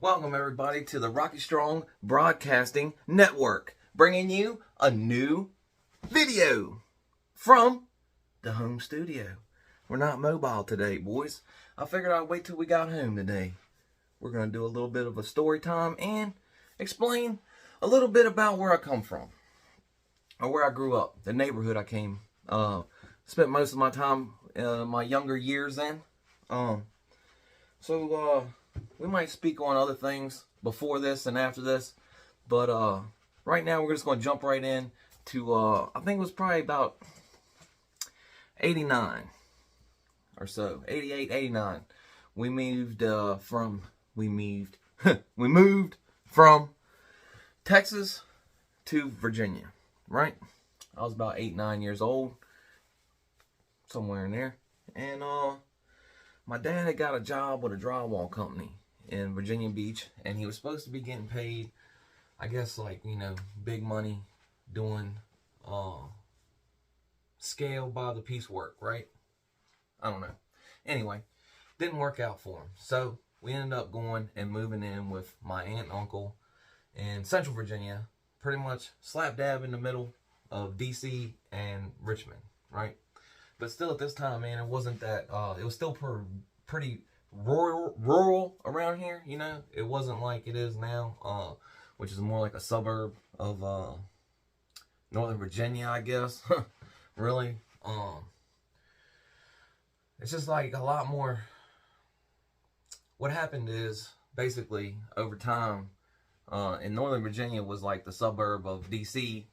Welcome everybody to the Rocky Strong Broadcasting Network, bringing you a new video from the home studio. We're not mobile today, boys. I figured I'd wait till we got home today. We're going to do a little bit of a story time and explain a little bit about where I come from, or where I grew up, the neighborhood I spent most of my time, my younger years in. We might speak on other things before this and after this, but right now we're just going to jump right in to, I think it was probably about 89 or so, 88, 89. We moved we moved from Texas to Virginia, right? I was about 8, 9 years old, somewhere in there, and my dad had got a job with a drywall company in Virginia Beach, and he was supposed to be getting paid, I guess, like, big money doing scale by the piece work, right? I don't know. Anyway, didn't work out for him. So we ended up going and moving in with my aunt and uncle in Central Virginia, pretty much slap dab in the middle of DC and Richmond, right? But still, at this time, man, it wasn't that, it was still pretty rural around here, It wasn't like it is now, which is more like a suburb of Northern Virginia, I guess. Really. It's just like a lot more. What happened is, basically, over time, in Northern Virginia was like the suburb of DC,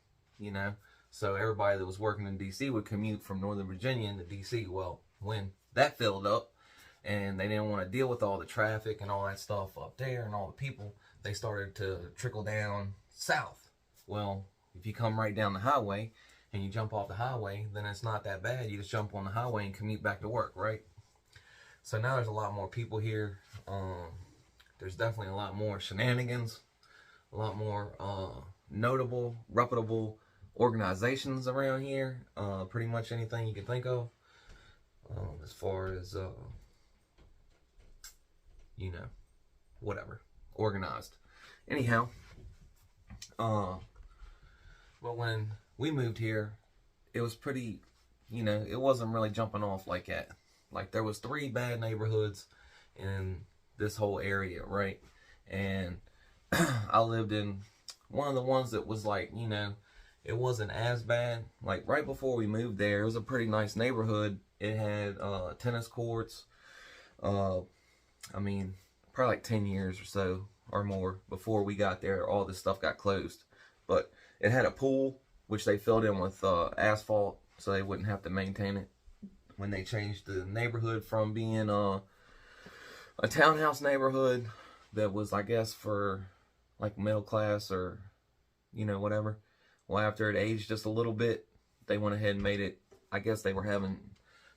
So everybody that was working in DC would commute from Northern Virginia into DC. Well, when that filled up and they didn't want to deal with all the traffic and all that stuff up there and all the people, they started to trickle down south. Well, if you come right down the highway and you jump off the highway, then it's not that bad. You just jump on the highway and commute back to work, right? So now there's a lot more people here. There's definitely a lot more shenanigans, a lot more notable, reputable organizations around here. Pretty much anything you can think of, as far as whatever, organized. Anyhow, but when we moved here, it was pretty, it wasn't really jumping off like that. Like, there was 3 bad neighborhoods in this whole area, right? And I lived in one of the ones that was like, it wasn't as bad. Like, right before we moved there, it was a pretty nice neighborhood. It had tennis courts. Probably like 10 years or so or more before we got there, all this stuff got closed. But it had a pool, which they filled in with asphalt so they wouldn't have to maintain it. When they changed the neighborhood from being a townhouse neighborhood that was, I guess, for like middle class or, whatever. Well, after it aged just a little bit, they went ahead and made it, I guess they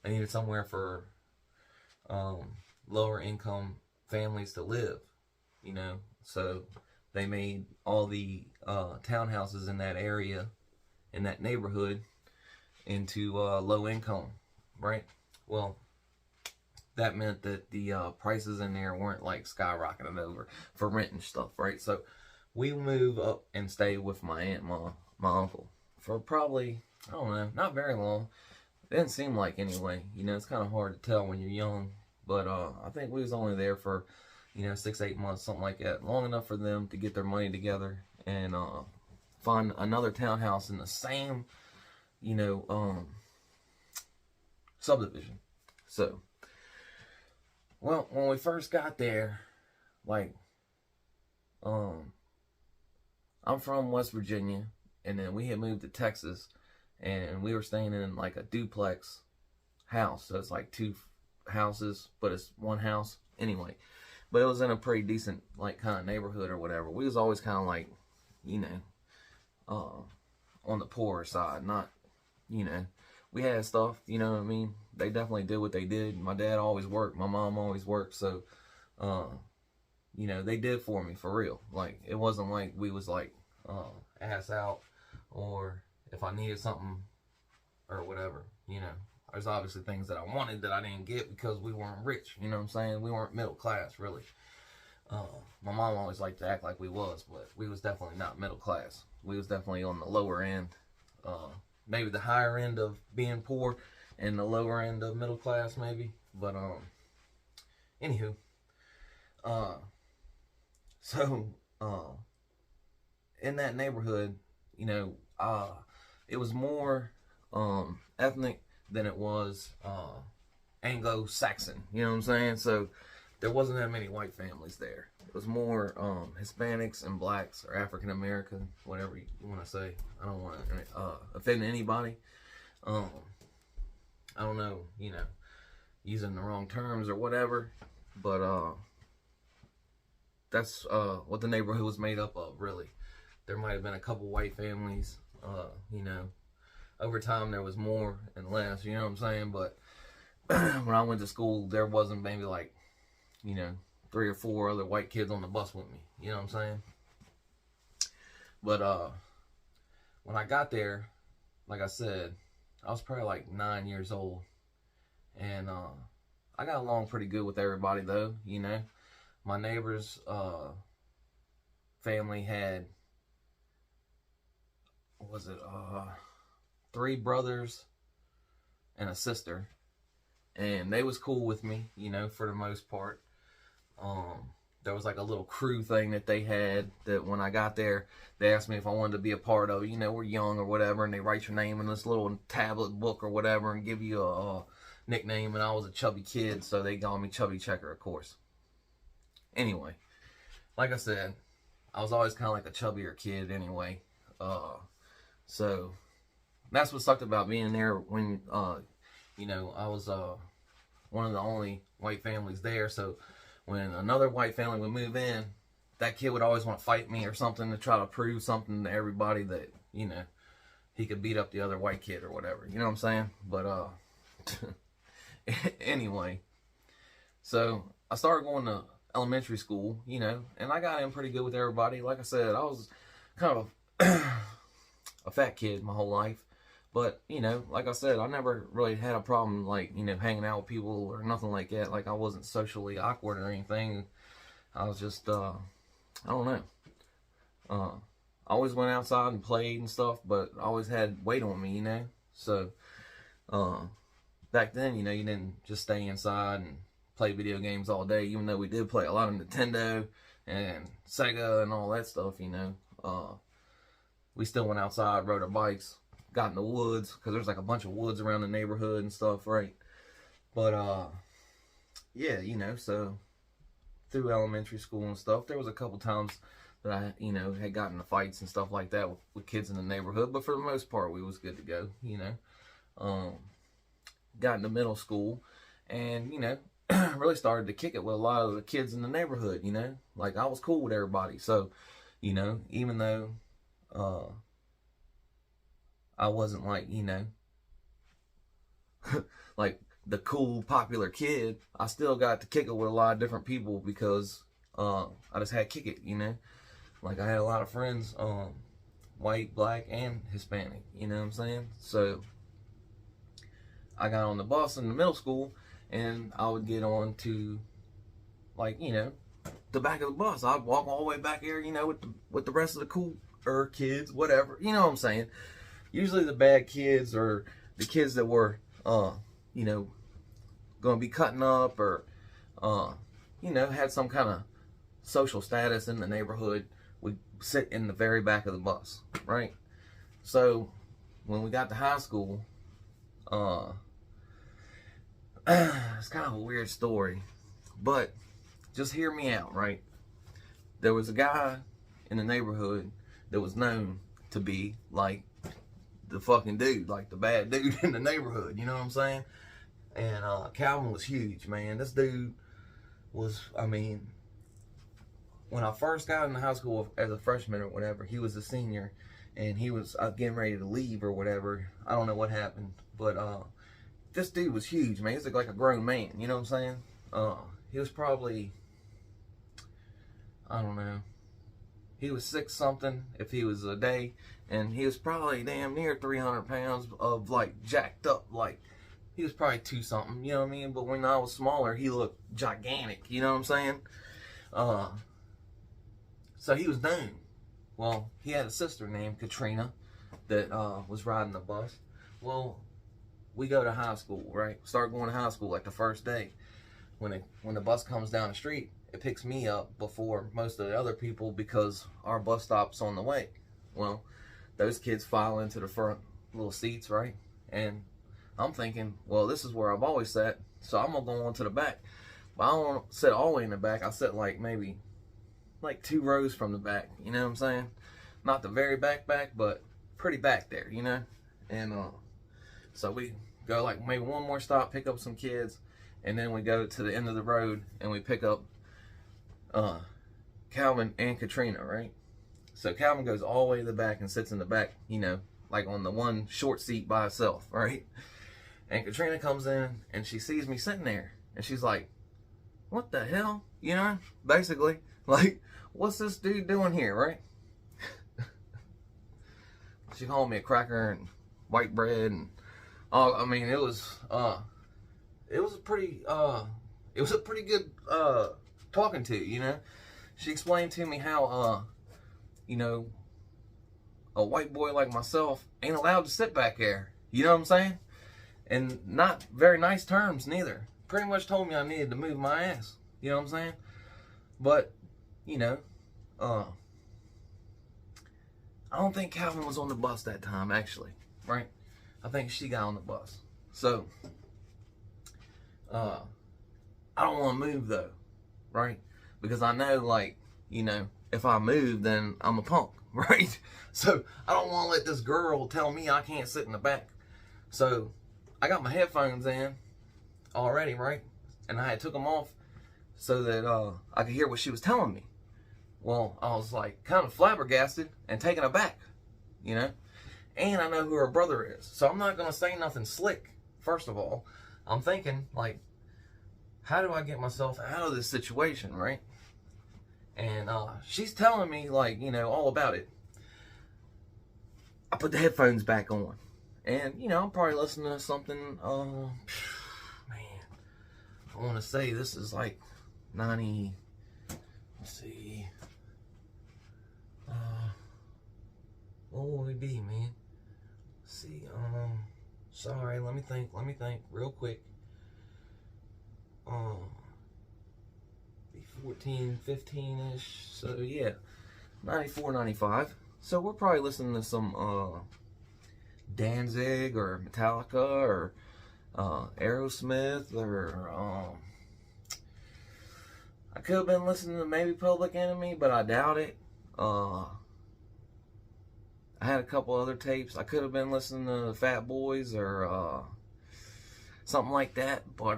needed somewhere for lower income families to live, So they made all the townhouses in that area, in that neighborhood, into low income, right? Well, that meant that the prices in there weren't like skyrocketing over for rent and stuff, right? So we moved up and stayed with my aunt and my uncle for probably, I don't know, not very long. It didn't seem like, anyway. It's kind of hard to tell when you're young. But I think we was only there for, 6, 8 months, something like that. Long enough for them to get their money together and find another townhouse in the same, subdivision. So, well, when we first got there, like, I'm from West Virginia, and then we had moved to Texas, and we were staying in like a duplex house. So it's like 2 houses, but it's 1 house anyway. But it was in a pretty decent, like, kind of neighborhood or whatever. We was always kind of like, on the poorer side, not, we had stuff, you know what I mean? They definitely did what they did. My dad always worked. My mom always worked. So, they did for me, for real. Like, it wasn't like we was like, ass out, or if I needed something or whatever, There's obviously things that I wanted that I didn't get because we weren't rich, you know what I'm saying? We weren't middle class, really. My mom always liked to act like we was, but we was definitely not middle class. We was definitely on the lower end, maybe the higher end of being poor, and the lower end of middle class, maybe. But anywho, so in that neighborhood, you know, it was more ethnic than it was Anglo-Saxon. You know what I'm saying? So there wasn't that many white families there. It was more Hispanics and blacks, or African American, whatever you want to say. I don't want to offend anybody. I don't know, you know, using the wrong terms or whatever, but that's what the neighborhood was made up of, really. There might have been a couple white families, you know. Over time there was more and less, you know what I'm saying? But when I went to school, there wasn't maybe like, you know, 3 or 4 other white kids on the bus with me, you know what I'm saying? But when I got there, like I said, I was probably like 9 years old, and I got along pretty good with everybody, though, you know. My neighbor's family had, what was it, 3 brothers and a sister, and they was cool with me, you know, for the most part. There was like a little crew thing that they had that when I got there, they asked me if I wanted to be a part of. You know, we're young or whatever, and they write your name in this little tablet book or whatever and give you a nickname, and I was a chubby kid, so they called me Chubby Checker, of course. Anyway, like I said, I was always kind of like a chubbier kid anyway. So that's what sucked about being there when, you know, I was one of the only white families there. So when another white family would move in, that kid would always want to fight me or something to try to prove something to everybody that, you know, he could beat up the other white kid or whatever. You know what I'm saying? But anyway, so I started going to elementary school, you know, and I got in pretty good with everybody. Like I said, I was kind of a fat kid my whole life. But, you know, like I said, I never really had a problem, like, you know, hanging out with people or nothing like that. Like, I wasn't socially awkward or anything. I was just, I don't know. I always went outside and played and stuff, but I always had weight on me, you know. So, back then, you know, you didn't just stay inside and play video games all day, even though we did play a lot of Nintendo and Sega and all that stuff, you know. We still went outside, rode our bikes, got in the woods, because there's like a bunch of woods around the neighborhood and stuff, right? But, yeah, you know, so through elementary school and stuff, there was a couple times that I, you know, had gotten into fights and stuff like that with kids in the neighborhood, but for the most part, we was good to go, you know. Got into middle school, and, you know, really started to kick it with a lot of the kids in the neighborhood, you know. Like, I was cool with everybody, so, you know, even though I wasn't like, you know, like the cool, popular kid, I still got to kick it with a lot of different people because I just had to kick it, you know. Like, I had a lot of friends, white, black, and Hispanic, you know what I'm saying? So I got on the bus in the middle school, and I would get on to, like, you know, the back of the bus. I'd walk all the way back here, you know, with the rest of the cooler kids, whatever, you know what I'm saying? Usually the bad kids or the kids that were, you know, going to be cutting up or, you know, had some kind of social status in the neighborhood would sit in the very back of the bus, right? So when we got to high school, it's kind of a weird story, but just hear me out, right? There was a guy in the neighborhood that was known to be like the fucking dude, like the bad dude in the neighborhood, you know what I'm saying? And Calvin was huge, man. This dude was, I mean, when I first got into high school as a freshman or whatever, he was a senior, and he was getting ready to leave or whatever. I don't know what happened, but this dude was huge, man. He was like a grown man, you know what I'm saying? He was probably, I don't know, he was 6 something if he was a day, and he was probably damn near 300 pounds of like jacked up, like he was probably 2 something, you know what I mean? But when I was smaller, he looked gigantic, you know what I'm saying? So he was known. Well, he had a sister named Katrina that was riding the bus. Well, we go to high school, right? Start going to high school like the first day. When the bus comes down the street, it picks me up before most of the other people because our bus stop's on the way. Well, those kids file into the front little seats, right? And I'm thinking, well, this is where I've always sat, so I'm gonna go on to the back. But I don't sit all the way in the back. I sit like maybe like 2 rows from the back. You know what I'm saying? Not the very back, but pretty back there, you know? And so we go like maybe one more stop, pick up some kids, and then we go to the end of the road and we pick up Calvin and Katrina, right? So Calvin goes all the way to the back and sits in the back, you know, like on the one short seat by herself, right? And Katrina comes in and she sees me sitting there and she's like, what the hell? You know, basically, like, what's this dude doing here, right? She called me a cracker and white bread and I mean, it was a pretty good talking to, you know. She explained to me how you know, a white boy like myself ain't allowed to sit back there. You know what I'm saying? And not very nice terms neither. Pretty much told me I needed to move my ass. You know what I'm saying? But, you know, I don't think Calvin was on the bus that time, actually. Right? I think she got on the bus. So, I don't want to move though. Right? Because I know, like, you know, if I move, then I'm a punk. Right? So, I don't want to let this girl tell me I can't sit in the back. So, I got my headphones in already, right? And I had took them off so that I could hear what she was telling me. Well, I was like kind of flabbergasted and taken aback, you know? And I know who her brother is. So I'm not going to say nothing slick, first of all. I'm thinking, like, how do I get myself out of this situation, right? And she's telling me, like, you know, all about it. I put the headphones back on. And, you know, I'm probably listening to something, man, I want to say this is like 90, let's see, what would it be, man? Let's see, sorry, let me think real quick. Be 14, 15-ish, so yeah, 94, 95. So we're probably listening to some, Danzig or Metallica or Aerosmith or I could have been listening to maybe Public Enemy, but I doubt it. I had a couple other tapes. I could have been listening to the Fat Boys or something like that, but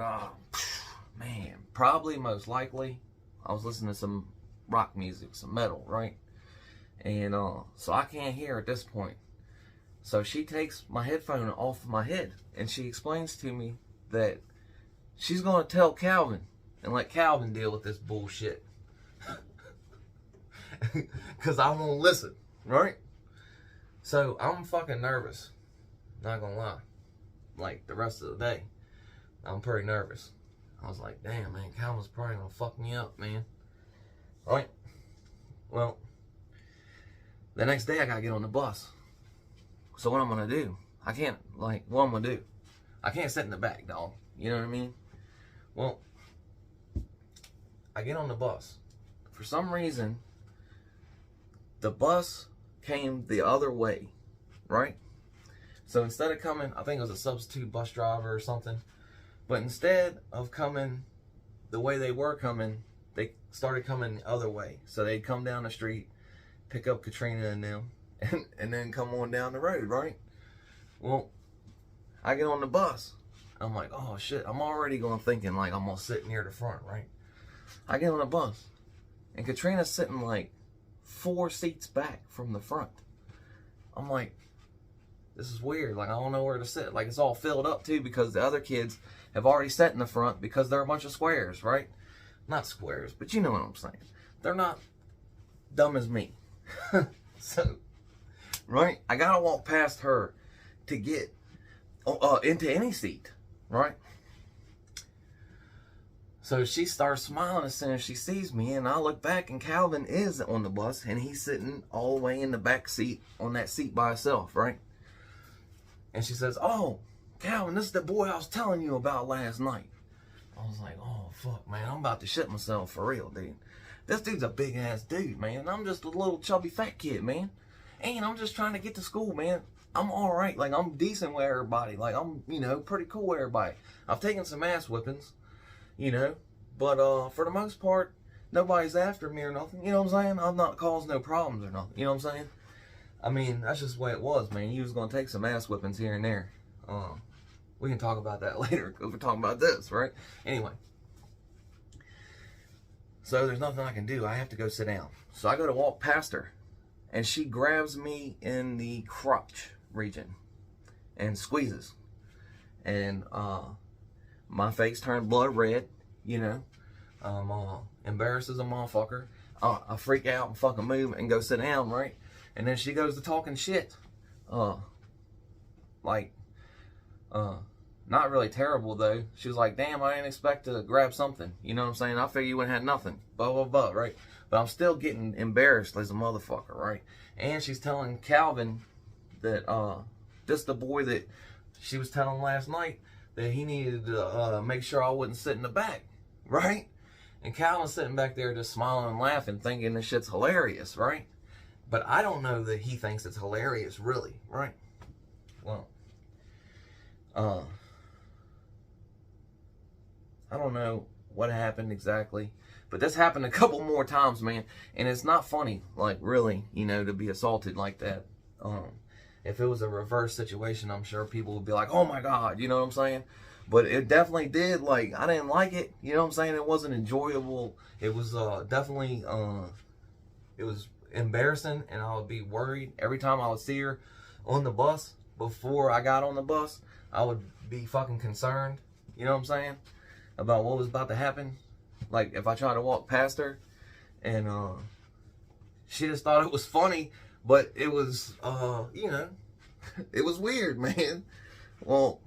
man, probably most likely I was listening to some rock music, some metal, right? And so I can't hear at this point. So she takes my headphone off of my head and she explains to me that she's going to tell Calvin and let Calvin deal with this bullshit. Because I won't listen, right? So I'm fucking nervous. Not going to lie. Like the rest of the day, I'm pretty nervous. I was like, damn, man, Calvin's probably going to fuck me up, man. Right? Well, the next day I got to get on the bus. So what I'm going to do, I can't, like, what I'm going to do, I can't sit in the back, dog. You know what I mean? Well, I get on the bus. For some reason, the bus came the other way, right? So instead of coming, I think it was a substitute bus driver or something, but instead of coming the way they were coming, they started coming the other way. So they'd come down the street, pick up Katrina and them, and then come on down the road, right? Well, I get on the bus. I'm like, oh shit, I'm already going thinking like I'm gonna sit near the front, right? I get on the bus, and Katrina's sitting like 4 seats back from the front. I'm like, this is weird. Like, I don't know where to sit. Like, it's all filled up too because the other kids have already sat in the front because they're a bunch of squares, right? Not squares, but you know what I'm saying. They're not dumb as me. So, right? I gotta walk past her to get into any seat, right? So she starts smiling as soon as she sees me, and I look back, and Calvin is on the bus, and he's sitting all the way in the back seat on that seat by himself, right? And she says, "Oh, Calvin, this is the boy I was telling you about last night." I was like, "Oh, fuck, man, I'm about to shit myself for real, dude. This dude's a big-ass dude, man. I'm just a little chubby fat kid, man. And I'm just trying to get to school, man. I'm all right. Like, I'm decent with everybody. Like, I'm, you know, pretty cool with everybody. I've taken some ass whippings, you know. But for the most part, nobody's after me or nothing. You know what I'm saying? I'm not causing no problems or nothing. You know what I'm saying? I mean, that's just the way it was, man. You was going to take some ass whippings here and there. We can talk about that later because we're talking about this, right? Anyway. So there's nothing I can do. I have to go sit down. So I go to walk past her, and she grabs me in the crotch region and squeezes. And my face turned blood red, you know. I'm embarrassed as a motherfucker. I freak out and fucking move and go sit down, right? And then she goes to talking shit. Not really terrible, though. She was like, "Damn, I didn't expect to grab something." You know what I'm saying? I figured you wouldn't have nothing. Blah, blah, blah, right? But I'm still getting embarrassed as a motherfucker, right? And she's telling Calvin that, this the boy that she was telling last night that he needed to make sure I wouldn't sit in the back, right? And Calvin's sitting back there just smiling and laughing, thinking this shit's hilarious, right? But I don't know that he thinks it's hilarious, really, right? Well, I don't know what happened exactly, but this happened a couple more times, man. And it's not funny, like, really, you know, to be assaulted like that. If it was a reverse situation, I'm sure people would be like, "Oh my God," you know what I'm saying? But it definitely did, like, I didn't like it, you know what I'm saying? It wasn't enjoyable. It was definitely, it was embarrassing, and I would be worried every time I would see her on the bus. Before I got on the bus, I would be fucking concerned, you know what I'm saying, about what was about to happen. Like, if I tried to walk past her, and she just thought it was funny, but it was, you know, it was weird, man. Well,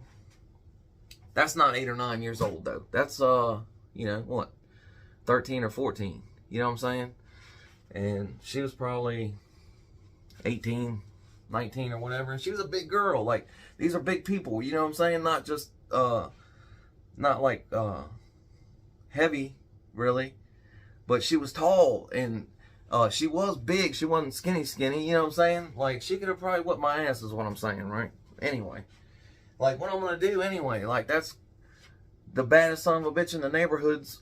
that's not 8 or 9 years old, though. That's, you know, what, 13 or 14, you know what I'm saying? And she was probably 18, 19 or whatever, and she was a big girl. Like, these are big people, you know what I'm saying? Not just, not like, heavy, really, but she was tall, and she was big. She wasn't skinny, you know what I'm saying? Like, she could have probably whipped my ass is what I'm saying, right? Anyway, like, what I'm gonna do anyway, like, that's the baddest son of a bitch in the neighborhood's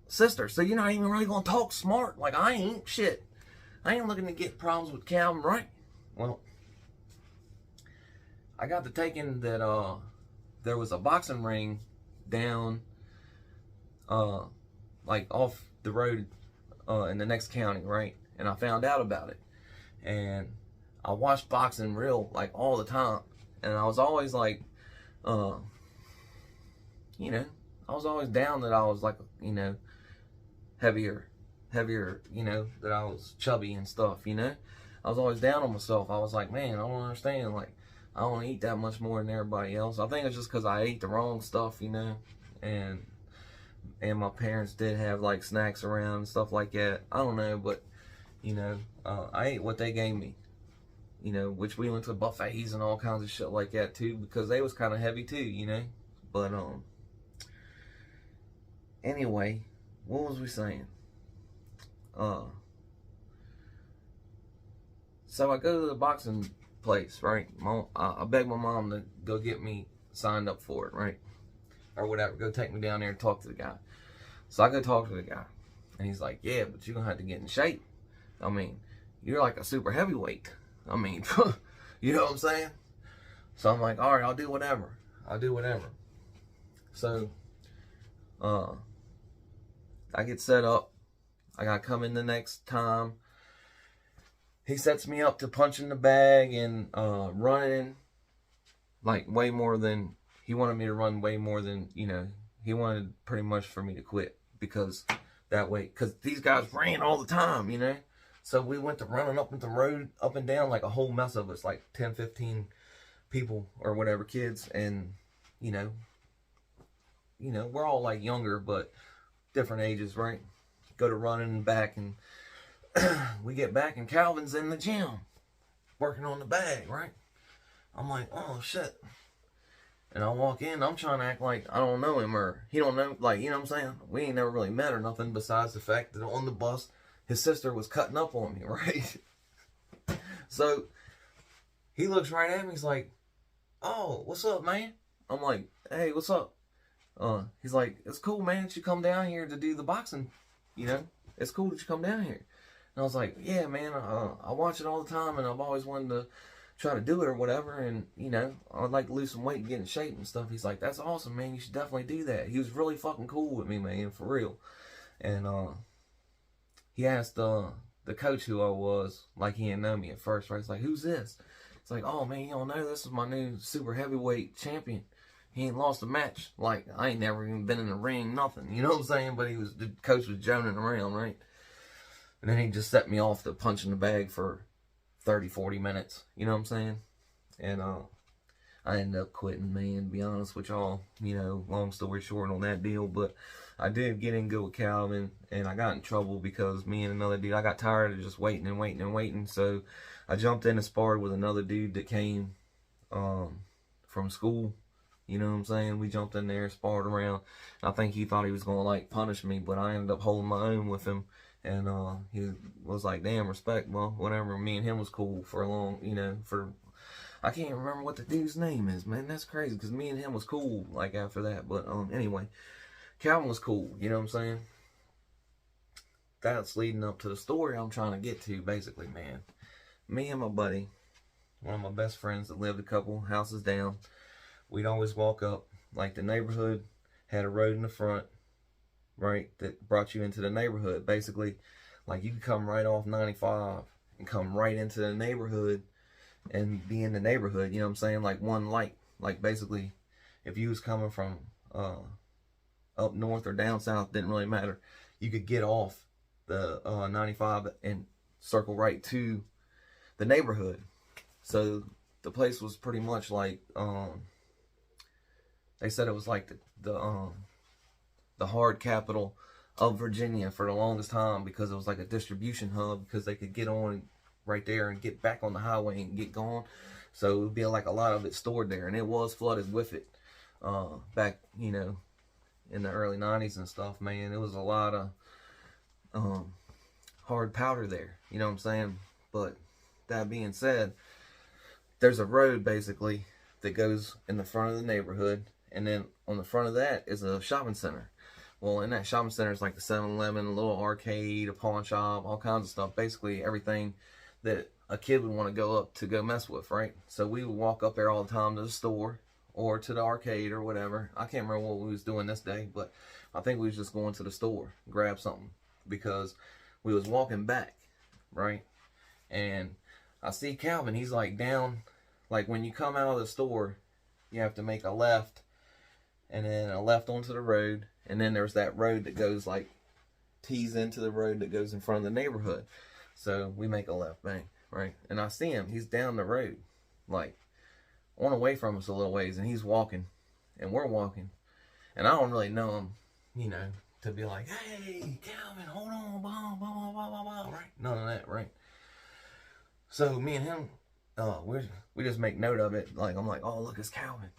sister, so you're not even really gonna talk smart. Like, I ain't shit. I ain't looking to get problems with Calvin, right? Well, I got to taking that there was a boxing ring down like off the road in the next county, right? And I found out about it, and I watched boxing real, like, all the time, and I was always like, you know, I was always down that I was, like, you know, heavier, you know, that I was chubby and stuff, you know. I was always down on myself. I was like, man, I don't understand, like, I don't eat that much more than everybody else. I think it's just because I ate the wrong stuff, you know, and my parents did have, like, snacks around and stuff like that. I don't know, but, you know, I ate what they gave me, you know, which we went to buffets and all kinds of shit like that, too, because they was kind of heavy, too, you know. But, anyway, what was we saying? So I go to the boxing place, right? I beg my mom to go get me signed up for it, right? Or whatever, go take me down there and talk to the guy. So I go talk to the guy, and he's like, "Yeah, but you're gonna have to get in shape. I mean, you're like a super heavyweight. I mean, you know what I'm saying?" So I'm like, "All right, I'll do whatever. So, I get set up. I gotta come in the next time. He sets me up to punch in the bag and running, like, way more than, he wanted me to run way more than, you know, he wanted pretty much for me to quit, because that way, because these guys ran all the time, you know. So we went to running up the road, up and down, like a whole mess of us, like 10, 15 people or whatever, kids, and, you know, you know, we're all like younger, but different ages, right? Go to running back, and we get back, and Calvin's in the gym working on the bag, right? I'm like, oh shit. And I walk in, I'm trying to act like I don't know him, or he don't know, like, you know what I'm saying? We ain't never really met or nothing, besides the fact that on the bus, his sister was cutting up on me, right? So he looks right at me, he's like, oh, what's up, man? I'm like, hey, what's up? He's like, it's cool, man, that you come down here to do the boxing, you know? It's cool that you come down here. And I was like, yeah, man, I watch it all the time, and I've always wanted to try to do it or whatever, and, you know, I'd like to lose some weight and get in shape and stuff. He's like, that's awesome, man, you should definitely do that. He was really fucking cool with me, man, for real. And, he asked, the coach who I was, like he didn't know me at first, right? He's like, who's this? It's like, oh, man, you don't know, this is my new super heavyweight champion. He ain't lost a match. Like, I ain't never even been in the ring, nothing. You know what I'm saying? But the coach was joning around, right? And then he just set me off to punch in the bag for 30, 40 minutes. You know what I'm saying? And I ended up quitting, man, to be honest with y'all. You know, long story short on that deal. But I did get in good with Calvin, and I got in trouble because me and another dude, I got tired of just waiting and waiting and waiting. So I jumped in and sparred with another dude that came from school. You know what I'm saying? We jumped in there, sparred around. I think he thought he was going to, like, punish me, but I ended up holding my own with him. And he was like, damn, respect, well, whatever. Me and him was cool for a long, you know, I can't remember what the dude's name is, man. That's crazy, because me and him was cool, like, after that. But anyway, Calvin was cool, you know what I'm saying? That's leading up to the story I'm trying to get to, basically, man. Me and my buddy, one of my best friends that lived a couple houses down, we'd always walk up, like, the neighborhood had a road in the front, right, that brought you into the neighborhood. Basically, like, you could come right off 95 and come right into the neighborhood and be in the neighborhood, you know what I'm saying? Like, one light. Like, basically, if you was coming from up north or down south, didn't really matter. You could get off the 95 and circle right to the neighborhood. So the place was pretty much like, they said it was like the hard capital of Virginia for the longest time, because it was like a distribution hub, because they could get on right there and get back on the highway and get going. So it would be like a lot of it stored there, and it was flooded with it back, you know, in the early 90s and stuff, man. It was a lot of hard powder there, you know what I'm saying? But that being said, there's a road basically that goes in the front of the neighborhood, and then on the front of that is a shopping center. Well, in that shopping center is like the 7-Eleven, a little arcade, a pawn shop, all kinds of stuff. Basically everything that a kid would want to go up to go mess with, right? So we would walk up there all the time to the store or to the arcade or whatever. I can't remember what we was doing this day, but I think we was just going to the store, grab something, because we was walking back, right? And I see Calvin, he's like down, like when you come out of the store, you have to make a left, and then a left onto the road, and then there's that road that goes like, tees into the road that goes in front of the neighborhood. So we make a left, bang, right? And I see him, he's down the road, like on away from us a little ways, and he's walking, and we're walking, and I don't really know him, you know, to be like, hey, Calvin, hold on, blah, blah, blah, blah, blah, right? None of that, right? So me and him, we just make note of it. Like, I'm like, oh, look, it's Calvin.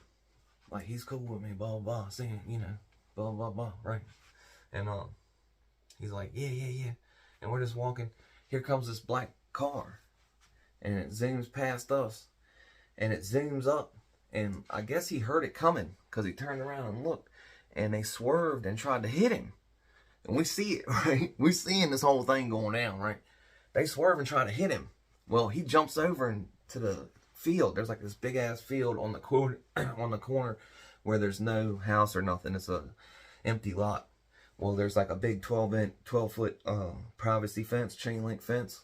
Like, he's cool with me, blah, blah, seeing, you know, blah, blah, blah, right? And he's like, yeah. And we're just walking. Here comes this black car, and it zooms past us, and it zooms up, and I guess he heard it coming, because he turned around and looked, and they swerved and tried to hit him. And we see it, right? We're seeing this whole thing going down, right? They swerve and try to hit him. Well, he jumps over into the field. There's like this big ass field on the corner, where there's no house or nothing. It's a empty lot. Well, there's like a big 12-foot privacy fence, chain link fence,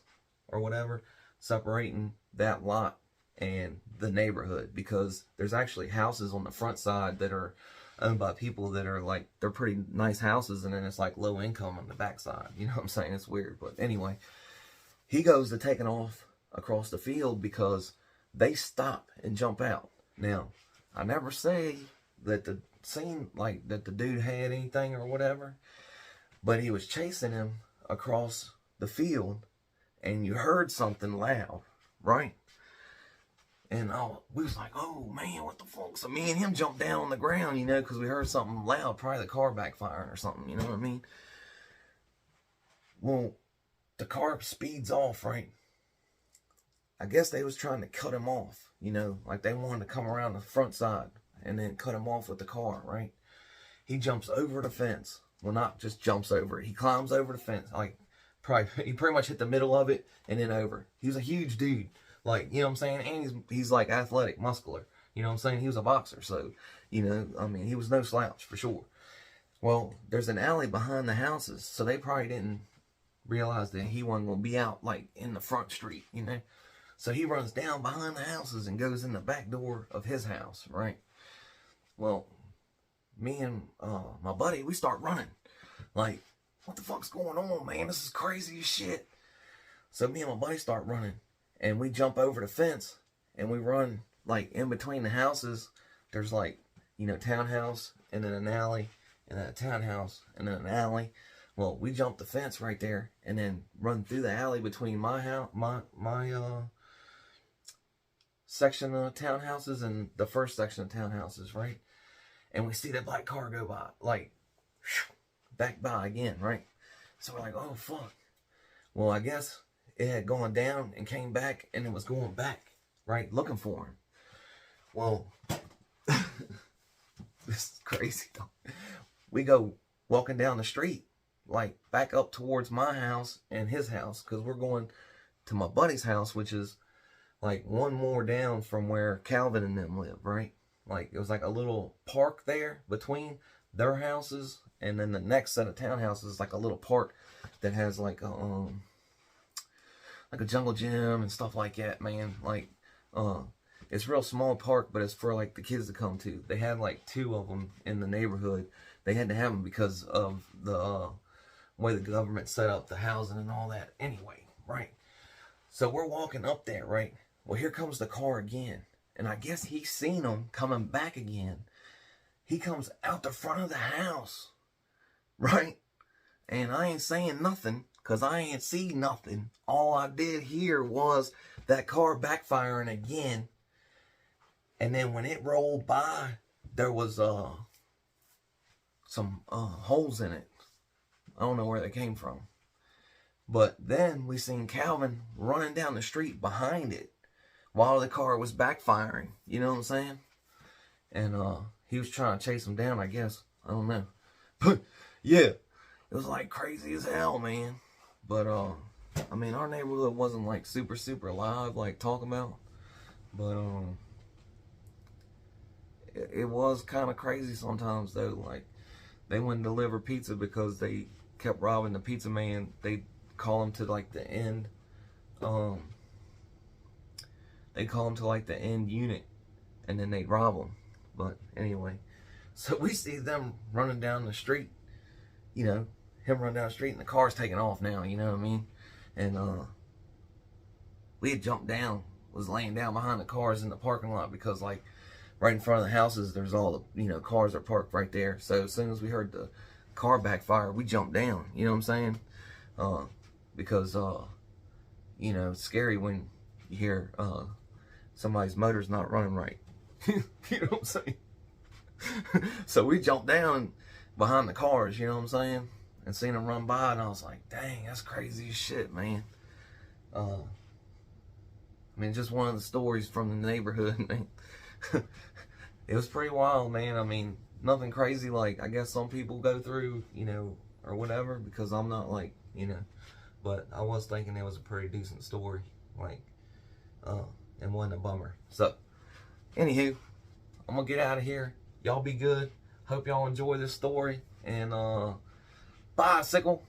or whatever, separating that lot and the neighborhood, because there's actually houses on the front side that are owned by people that are like, they're pretty nice houses, and then it's like low income on the backside. You know what I'm saying? It's weird, but anyway, he goes to taking off across the field because they stop and jump out. Now, I never say that the seemed like that the dude had anything or whatever, but he was chasing him across the field, and you heard something loud, right? And we was like, oh man, what the fuck? So me and him jumped down on the ground, you know, because we heard something loud, probably the car backfiring or something, you know what I mean? Well, the car speeds off, right? I guess they was trying to cut him off, you know, like they wanted to come around the front side and then cut him off with the car, right? He jumps over the fence. Well, not just jumps over it. He climbs over the fence, like he pretty much hit the middle of it and then over. He was a huge dude. Like, you know what I'm saying? And he's like athletic, muscular. You know what I'm saying? He was a boxer. So, you know, I mean, he was no slouch for sure. Well, there's an alley behind the houses. So they probably didn't realize that he wasn't going to be out like in the front street, you know? So he runs down behind the houses and goes in the back door of his house, right? Well, me and my buddy, we start running. Like, what the fuck's going on, man? This is crazy as shit. So me and my buddy start running. And we jump over the fence, and we run, like, in between the houses. There's, like, you know, townhouse, and then an alley, and then a townhouse, and then an alley. Well, we jump the fence right there, and then run through the alley between my house, my section of townhouses and the first section of townhouses, right? And we see that black car go by, like, back by again, right? So we're like, oh, fuck. Well, I guess it had gone down and came back, and it was going back, right, looking for him. Well, this is crazy, though. We go walking down the street, like, back up towards my house and his house, because we're going to my buddy's house, which is, like, one more down from where Calvin and them live, right? Like, it was like a little park there between their houses, and then the next set of townhouses is like a little park that has, like a jungle gym and stuff like that, man. Like, it's a real small park, but it's for, like, the kids to come to. They had, like, 2 of them in the neighborhood. They had to have them because of the way the government set up the housing and all that. Anyway, right? So we're walking up there, right? Well, here comes the car again. And I guess he's seen them coming back again. He comes out the front of the house, right? And I ain't saying nothing, because I ain't see nothing. All I did hear was that car backfiring again. And then when it rolled by, there was some holes in it. I don't know where they came from. But then we seen Calvin running down the street behind it while the car was backfiring. You know what I'm saying? And he was trying to chase him down, I guess. I don't know. But yeah, it was like crazy as hell, man. But I mean, our neighborhood wasn't like super alive, like talking about. But it was kind of crazy sometimes though. Like, they wouldn't deliver pizza because they kept robbing the pizza man. They call him to like the end. They call him to like the end unit, and then they'd rob him. But anyway, so we see them running down the street. You know, him running down the street, and the car's taking off now. You know what I mean? And we had jumped down, was laying down behind the cars in the parking lot, because like right in front of the houses, there's all the, you know, cars are parked right there. So as soon as we heard the car backfire, we jumped down. You know what I'm saying? Because you know, it's scary when you hear somebody's motor's not running right. You know what I'm saying? So we jumped down behind the cars, you know what I'm saying? And seen them run by, and I was like, dang, that's crazy as shit, man. I mean, just one of the stories from the neighborhood, man. It was pretty wild, man. I mean, nothing crazy like I guess some people go through, you know, or whatever, because I'm not like, you know. But I was thinking it was a pretty decent story, like, and wasn't a bummer. So, anywho, I'm gonna get out of here. Y'all be good. Hope y'all enjoy this story. And bicycle.